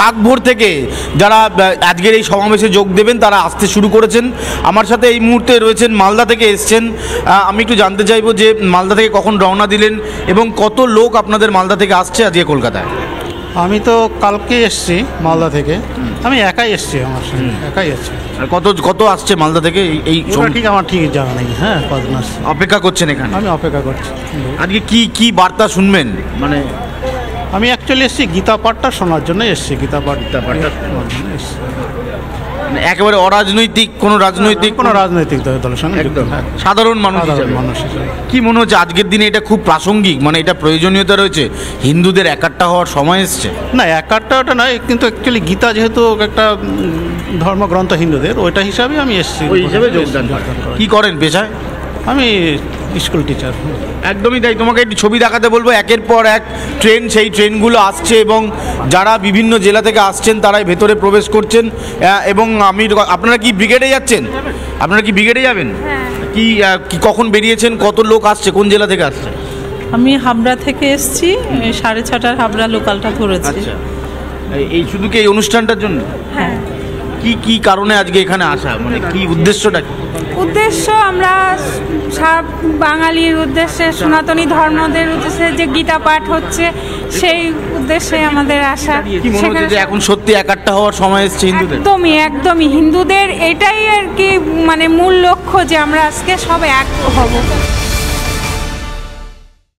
কাকভোর থেকে যারা আজকের এই সমাবেশে যোগ দেবেন তারা আসতে শুরু করেছেন। আমার সাথে এই মুহূর্তে রয়েছেন মালদা থেকে এসছেন। আমি একটু জানতে চাইবো যে মালদা থেকে কখন রওনা দিলেন এবং কত লোক আপনাদের মালদা থেকে আসছে আজকে কলকাতায়? আমি তো কালকে এসছি মালদা থেকে, আমি একাই এসছি, আমার সঙ্গে একাই এসছি। আর কত কত আসছে মালদা থেকে এই ঠিক আমার ঠিক জানা নেই। হ্যাঁ, কজন আসছে অপেক্ষা করছেন এখানে? আমি অপেক্ষা করছি। আজকে কি কি বার্তা শুনবেন? মানে আমি অ্যাকচুয়ালি এসছি গীতা পাঠটা শোনার জন্য এসছি, গীতা পাঠটা শোনার জন্য এসছি। একেবারে অরাজনৈতিক কোনো রাজনৈতিক দলের সঙ্গে যুক্ত না। সাধারণ মানুষ হিসেবে কি মনে হচ্ছে আজকের দিনে এটা খুব প্রাসঙ্গিক, মানে এটা প্রয়োজনীয়তা রয়েছে, হিন্দুদের একাট্টা হওয়ার সময় এসছে? না, একাট্টা ওটা নয়, কিন্তু অ্যাকচুয়ালি গীতা যেহেতু একটা ধর্মগ্রন্থ হিন্দুদের, ওইটা হিসাবে আমি এসেছি। ওই হিসেবে যোগদান কি করেন পেশায়? আমি স্কুল টিচার। একদমই তাই। তোমাকে একটি ছবি দেখাতে বলবো। একের পর এক ট্রেন, সেই ট্রেনগুলো আসছে এবং যারা বিভিন্ন জেলা থেকে আসছেন তারাই ভেতরে প্রবেশ করছেন। এবং আপনারা কি ব্রিগেডে যাচ্ছেন? আপনারা কি ব্রিগেডে যাবেন? কি কখন বেরিয়েছেন? কত লোক আসছে? কোন জেলা থেকে আসছে? আমি হাবড়া থেকে এসেছি, 6:30 হাবড়া লোকালটা ধরেছি। আচ্ছা, এই শুধু কি এই অনুষ্ঠানটার জন্য? হ্যাঁ। কি কি কারণে আজকে এখানে আসা, মানে কি উদ্দেশ্যটা? উদ্দেশ্য আমরা বাঙালির উদ্দেশ্যে, সনাতনী ধর্মদের উদ্দেশ্যে যে গীতা পাঠ হচ্ছে সেই উদ্দেশ্যে আমাদের আসা। কি মনে হচ্ছে যে এখন সত্যি একাট্টা হওয়ার সময় এসেছে হিন্দুদের? একদমই হিন্দুদের এটাই আর কি মানে মূল লক্ষ্য যে আমরা আজকে সব এক হব।